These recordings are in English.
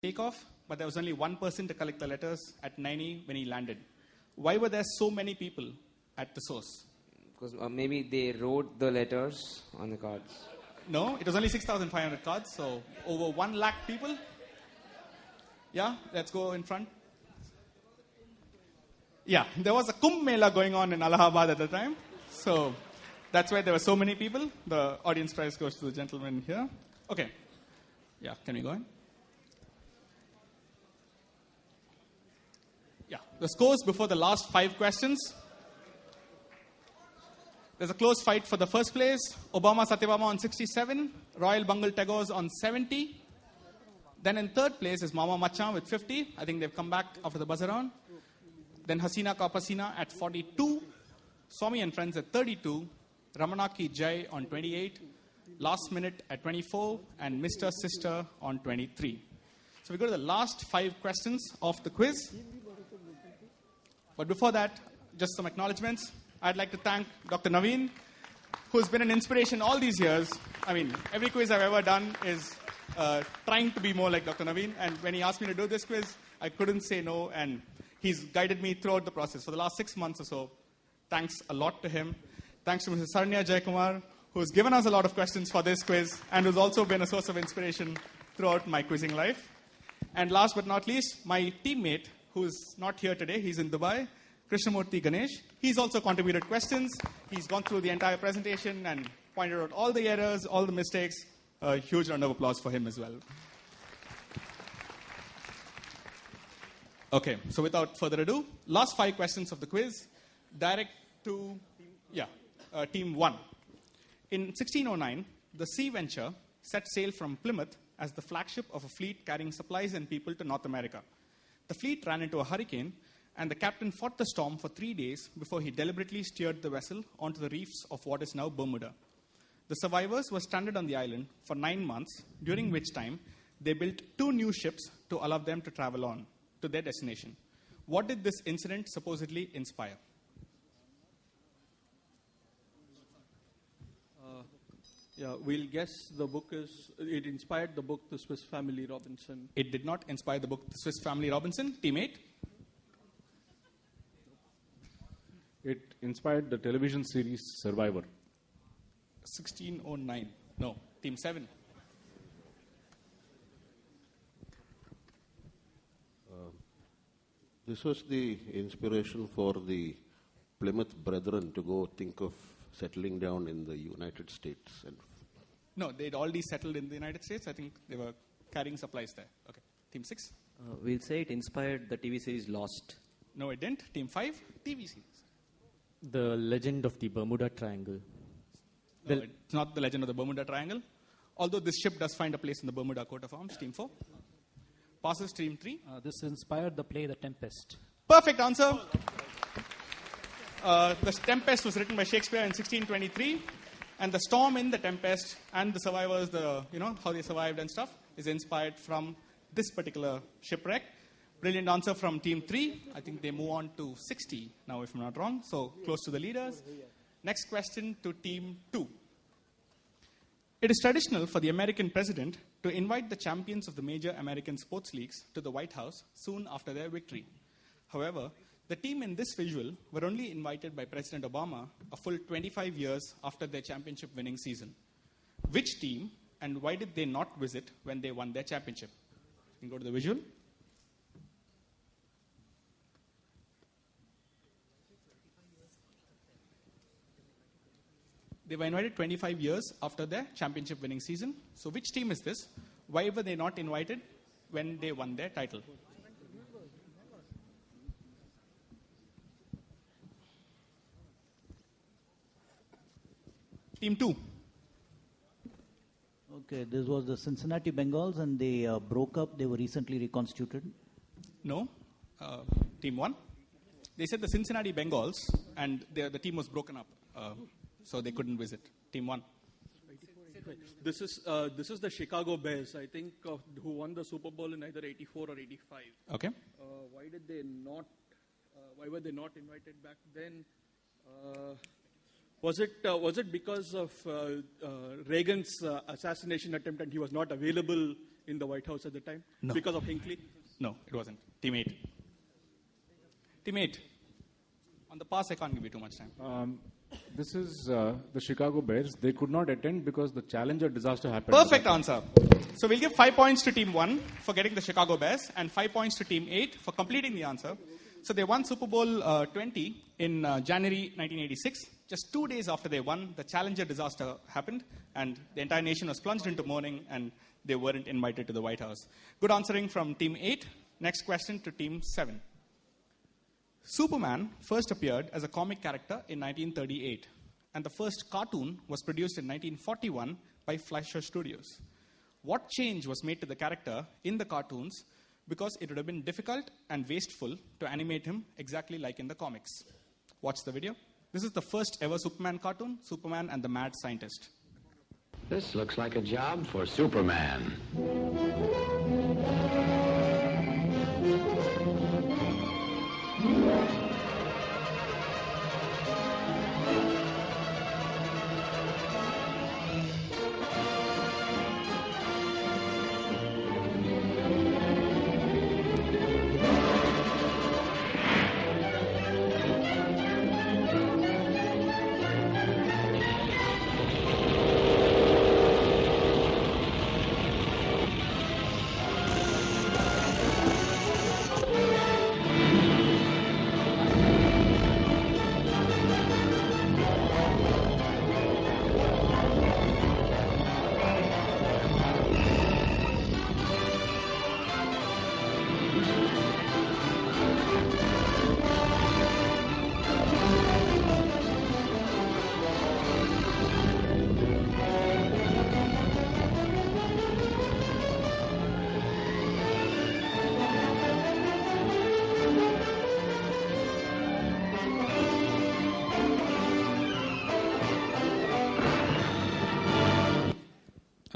takeoff, but there was only one person to collect the letters at 90 when he landed. Why were there so many people at the source? Because maybe they wrote the letters on the cards. No, it was only 6,500 cards, so over 1 lakh people. Yeah, let's go in front. Yeah, there was a Kumbh Mela going on in Allahabad at the time. So that's why there were so many people. The audience prize goes to the gentleman here. Okay. Yeah, can we go in? Yeah, the scores before the last 5 questions. There's a close fight for the first place. Obama Satyabama on 67. Royal Bengal Tagores on 70. Then in third place is Mama Machan with 50. I think they've come back after the buzz around. Then Hasina Ka Pasina at 42. Swami and Friends at 32. Ramana Ki Jai on 28. Last Minute at 24. And Mr. Sister on 23. So we go to the last 5 questions of the quiz. But before that, just some acknowledgements. I'd like to thank Dr. Navin, who's been an inspiration all these years. I mean, every quiz I've ever done is trying to be more like Dr. Navin. And when he asked me to do this quiz, I couldn't say no. And he's guided me throughout the process for the last 6 months or so. Thanks a lot to him. Thanks to Mrs. Saranya Jayakumar, who's given us a lot of questions for this quiz and who's also been a source of inspiration throughout my quizzing life. And last but not least, my teammate, who's not here today, he's in Dubai, Krishnamurthy Ganesh. He's also contributed questions. He's gone through the entire presentation and pointed out all the errors, all the mistakes. A huge round of applause for him as well. Okay, so without further ado, last 5 questions of the quiz, direct to Team 1. In 1609, the Sea Venture set sail from Plymouth as the flagship of a fleet carrying supplies and people to North America. The fleet ran into a hurricane, and the captain fought the storm for 3 days before he deliberately steered the vessel onto the reefs of what is now Bermuda. The survivors were stranded on the island for 9 months, during which time they built 2 new ships to allow them to travel on to their destination. What did this incident supposedly inspire? We'll guess the book it inspired the book The Swiss Family Robinson. It did not inspire the book The Swiss Family Robinson. Team 8? It inspired the television series Survivor. 1609. No. Team 7? This was the inspiration for the Plymouth Brethren to go think of settling down in the United States. No, they'd already settled in the United States. I think they were carrying supplies there. Okay. Team 6? We'll say it inspired the TV series Lost. No, it didn't. Team 5? TV series. The Legend of the Bermuda Triangle. No, it's not the Legend of the Bermuda Triangle. Although this ship does find a place in the Bermuda coat of arms. Team 4? Passes. Team 3? This inspired the play The Tempest. Perfect answer. The Tempest was written by Shakespeare in 1623. And the storm in the Tempest and the survivors, how they survived and stuff, is inspired from this particular shipwreck. Brilliant answer from Team 3. I think they move on to 60 now, if I'm not wrong. So close to the leaders. Next question to Team 2. It is traditional for the American president to invite the champions of the major American sports leagues to the White House soon after their victory. However, the team in this visual were only invited by President Obama a full 25 years after their championship-winning season. Which team and why did they not visit when they won their championship? You can go to the visual. They were invited 25 years after their championship-winning season. So which team is this? Why were they not invited when they won their title? Team 2. Okay, this was the Cincinnati Bengals and they broke up. They were recently reconstituted. No. Team 1. They said the Cincinnati Bengals and the team was broken up. So they couldn't visit. Team 1. This is the Chicago Bears, I think, who won the Super Bowl in either 84 or 85. Okay. Why were they not invited back then? Was it because of Reagan's assassination attempt and he was not available in the White House at the time? No. Because of Hinckley? No, it wasn't. Team 8. Team 8. On the pass, I can't give you too much time. This is the Chicago Bears. They could not attend because the Challenger disaster happened. Perfect answer. So we'll give 5 points to Team 1 for getting the Chicago Bears and 5 points to Team 8 for completing the answer. So they won Super Bowl 20 in January 1986. Just 2 days after they won, the Challenger disaster happened and the entire nation was plunged into mourning and they weren't invited to the White House. Good answering from Team 8. Next question to Team 7. Superman first appeared as a comic character in 1938, and the first cartoon was produced in 1941 by Fleischer Studios. What change was made to the character in the cartoons because it would have been difficult and wasteful to animate him exactly like in the comics? Watch the video. This is the first ever Superman cartoon, Superman and the Mad Scientist. This looks like a job for Superman.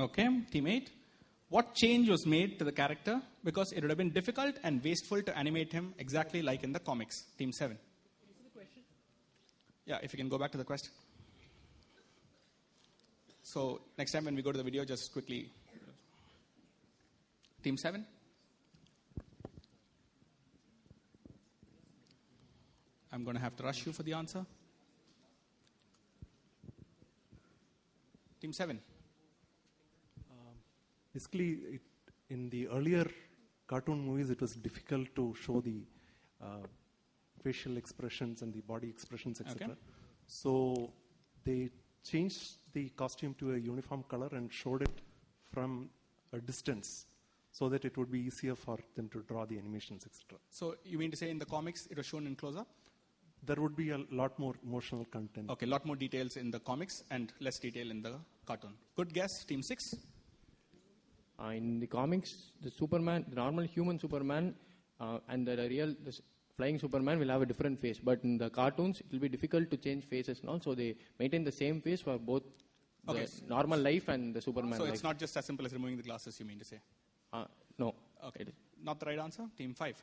Okay, Team 8. What change was made to the character because it would have been difficult and wasteful to animate him exactly like in the comics? Team 7. Yeah, if you can go back to the question. So next time when we go to the video, just quickly. Team 7. I'm going to have to rush you for the answer. Team 7. Basically, in the earlier cartoon movies, it was difficult to show the facial expressions and the body expressions, etc. Okay. So they changed the costume to a uniform color and showed it from a distance so that it would be easier for them to draw the animations, etc. So you mean to say in the comics it was shown in close-up? There would be a lot more emotional content. Okay, a lot more details in the comics and less detail in the cartoon. Good guess, Team 6. In the comics, the Superman, the normal human Superman, and the flying Superman will have a different face. But in the cartoons, it will be difficult to change faces and all. So they maintain the same face for both the normal life and the Superman life. So it's not just as simple as removing the glasses, you mean to say? No. Okay, not the right answer. Team 5.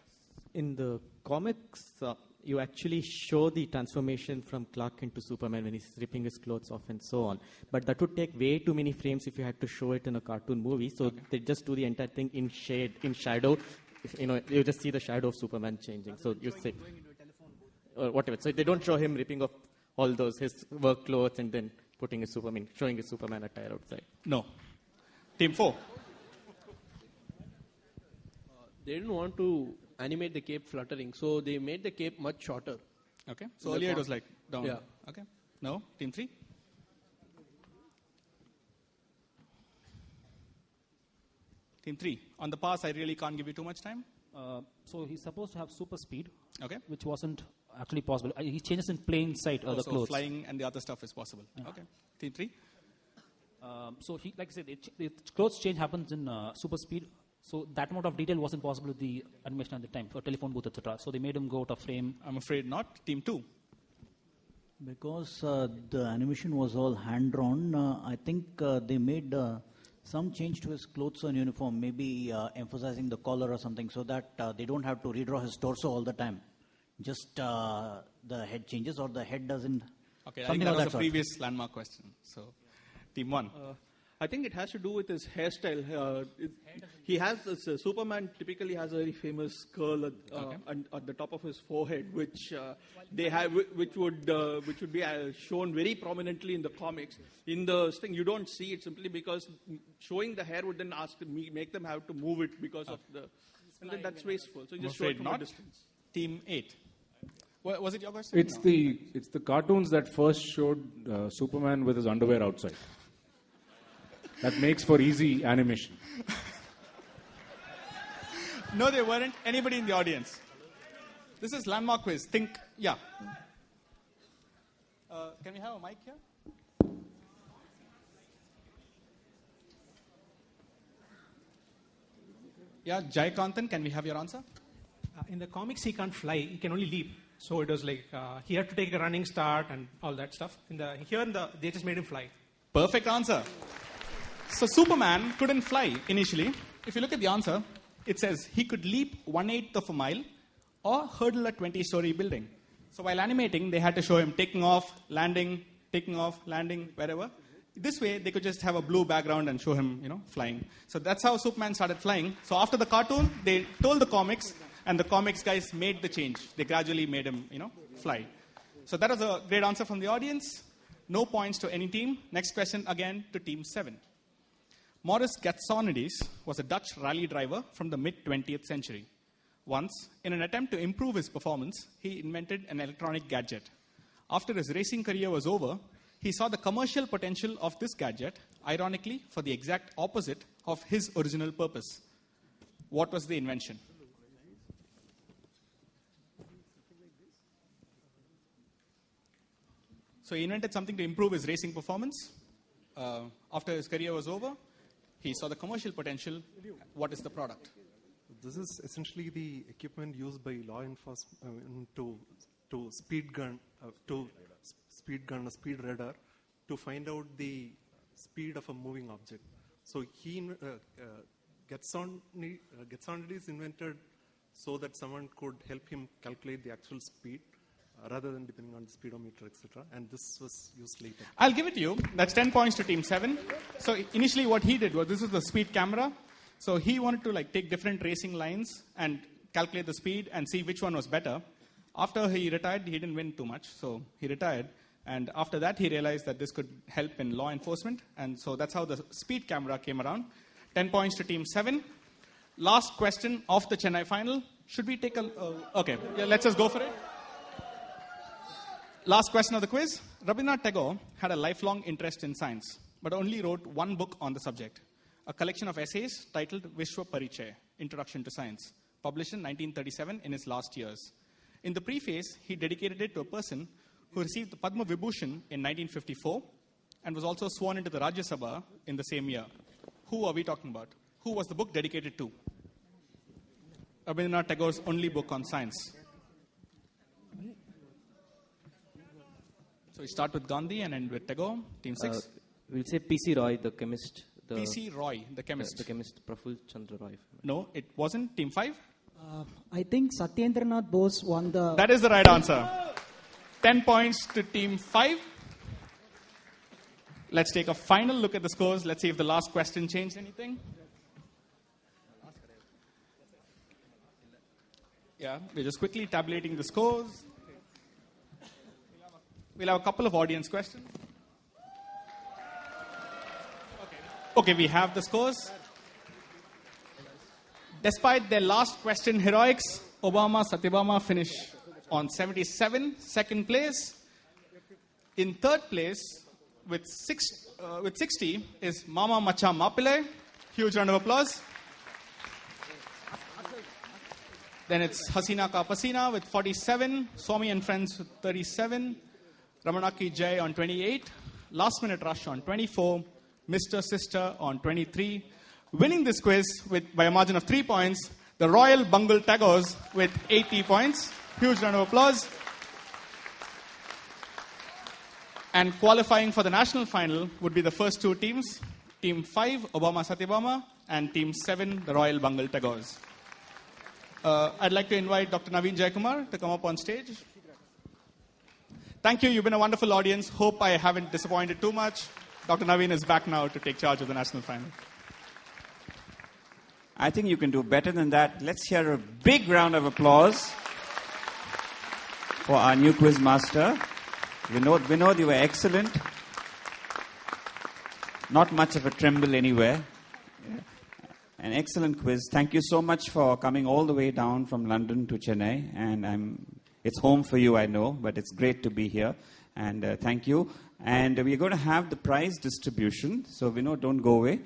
In the comics, you actually show the transformation from Clark Kent to Superman when he's ripping his clothes off and so on. But that would take way too many frames if you had to show it in a cartoon movie. So they just do the entire thing in shadow. You just see the shadow of Superman changing. So you say, or whatever. So they don't show him ripping off all those his work clothes and then showing his Superman attire outside. No. Team 4. They didn't want to animate the cape fluttering, so they made the cape much shorter. Okay. So earlier it was like down. Yeah. Okay. No. Team 3. Team 3. On the pass, I really can't give you too much time. So he's supposed to have super speed, Okay. which wasn't actually possible. He changes in plain sight the So clothes. flying and the other stuff is possible. Okay. Team 3. So he, like I said, the clothes change happens in super speed. So that amount of detail wasn't possible with the animation at the time for telephone booth, etc. So they made him go out of frame. I'm afraid not. Team 2. Because the animation was all hand-drawn, I think they made some change to his clothes and uniform, maybe emphasizing the collar or something, so that they don't have to redraw his torso all the time. Just the head changes or the head doesn't. Okay, I think that was a previous landmark question. So, Team 1. I think it has to do with his hairstyle. He has this, Superman typically has a very famous curl at the top of his forehead, which which would be shown very prominently in the comics. In the thing, you don't see it simply because showing the hair would then make them have to move it because of the. And then that's wasteful. So you just show it from a distance. Team 8. Was it your question? It's the cartoons that first showed Superman with his underwear outside. That makes for easy animation. No, there weren't. Anybody in the audience? This is landmark quiz. Think, yeah. Can we have a mic here? Yeah, Jayakantan, can we have your answer? In the comics, he can't fly. He can only leap. So it was like he had to take a running start and all that stuff. They just made him fly. Perfect answer. So Superman couldn't fly initially. If you look at the answer, it says he could leap 1/8 of a mile or hurdle a 20-story building. So while animating, they had to show him taking off, landing, wherever. This way, they could just have a blue background and show him, flying. So that's how Superman started flying. So after the cartoon, they told the comics, and the comics guys made the change. They gradually made him, fly. So that was a great answer from the audience. No points to any team. Next question again to Team 7. Maurice Gatsonides was a Dutch rally driver from the mid-20th century. Once, in an attempt to improve his performance, he invented an electronic gadget. After his racing career was over, he saw the commercial potential of this gadget, ironically, for the exact opposite of his original purpose. What was the invention? So he invented something to improve his racing performance. After his career was over, he saw the commercial potential. What is the product? This is essentially the equipment used by law enforcement to speed gun a speed radar to find out the speed of a moving object. So Gatsonides invented so that someone could help him calculate the actual speed rather than depending on the speedometer, etc. And this was used later. I'll give it to you. That's 10 points to Team 7. So initially what he did was, this is the speed camera. So he wanted to take different racing lines and calculate the speed and see which one was better. After he retired, he didn't win too much. So he retired. And after that, he realized that this could help in law enforcement. And so that's how the speed camera came around. 10 points to Team 7. Last question of the Chennai final. Should we take a... okay, yeah, let's just go for it. Last question of the quiz. Rabindranath Tagore had a lifelong interest in science, but only wrote one book on the subject, a collection of essays titled Vishwa Parichaya, Introduction to Science, published in 1937 in his last years. In the preface, he dedicated it to a person who received the Padma Vibhushan in 1954 and was also sworn into the Rajya Sabha in the same year. Who are we talking about? Who was the book dedicated to? Rabindranath Tagore's only book on science. So we start with Gandhi and end with Tagore. Team 6. We'll say P.C. Roy, the chemist. P.C. Roy, the chemist. The chemist, Praful Chandra Roy. No, it wasn't. Team 5. I think Satyendranath Bose won the... That is the right answer. 10 points to Team 5. Let's take a final look at the scores. Let's see if the last question changed anything. Yeah, we're just quickly tabulating the scores. We'll have a couple of audience questions. Okay, we have the scores. Despite their last question heroics, Satyabama finish on 77, second place. In third place, with 60, is Mama Macha Mapile. Huge round of applause. Then it's Hasina Ka Pasina with 47, Swami and Friends with 37, Ramanaki Jai on 28, Last Minute Rush on 24, Mr. Sister on 23. Winning this quiz by a margin of 3 points, the Royal Bengal Tagores with 80 points. Huge round of applause. And qualifying for the national final would be the first two teams, Team 5, Obama Satyabama, and Team 7, the Royal Bengal Tagores. I'd like to invite Dr. Navin Jayakumar to come up on stage. Thank you. You've been a wonderful audience. Hope I haven't disappointed too much. Dr. Navin is back now to take charge of the national final. I think you can do better than that. Let's hear a big round of applause for our new quiz master. Vinod, you were excellent. Not much of a tremble anywhere. An excellent quiz. Thank you so much for coming all the way down from London to Chennai. And it's home for you, I know, but it's great to be here. And thank you. And we're going to have the prize distribution. So, Vinod, don't go away.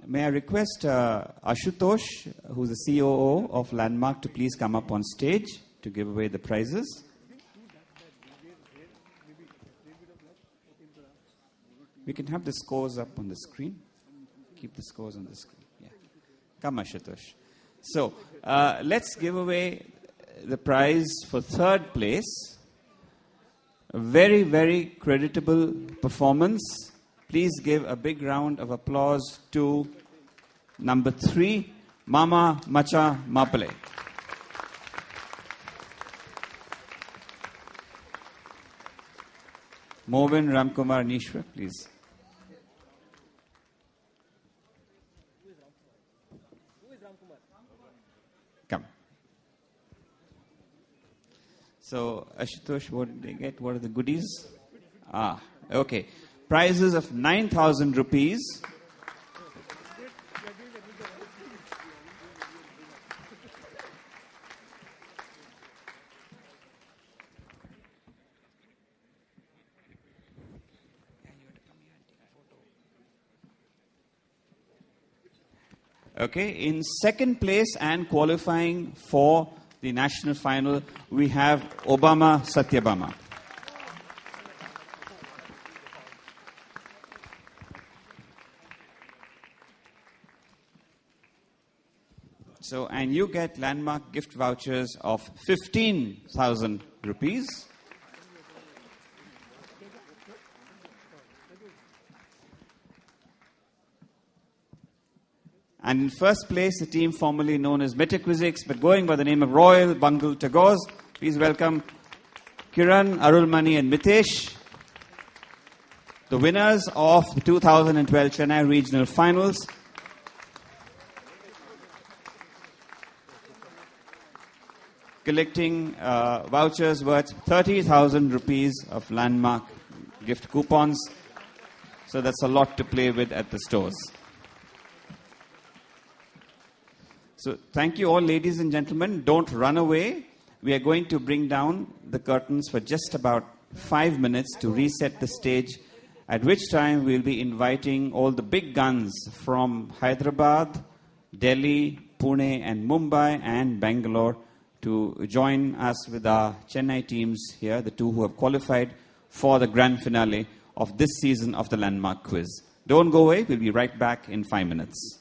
May I request Ashutosh, who's the COO of Landmark, to please come up on stage to give away the prizes. We can have the scores up on the screen. Keep the scores on the screen. Yeah. Come, Ashutosh. So, let's give away the prize for third place. A very, very creditable performance. Please give a big round of applause to number 3, Mama Macha Mapale. Movin Ramkumar Nishwa, please. Come. So, Ashutosh, what did they get? What are the goodies? Okay. Prizes of 9,000 rupees. Okay, in second place and qualifying for the national final, we have Obama Satyabama. So, and you get Landmark gift vouchers of 15,000 rupees. And in first place, the team formerly known as Metaquisics, but going by the name of Royal Bengal Tagores. Please welcome Kiran, Arulmani and Mitesh, the winners of the 2012 Chennai Regional Finals. Collecting vouchers worth 30,000 rupees of Landmark gift coupons. So that's a lot to play with at the stores. So thank you all, ladies and gentlemen. Don't run away. We are going to bring down the curtains for just about 5 minutes to reset the stage, at which time we'll be inviting all the big guns from Hyderabad, Delhi, Pune and Mumbai and Bangalore to join us with our Chennai teams here, the two who have qualified for the grand finale of this season of the Landmark Quiz. Don't go away. We'll be right back in 5 minutes.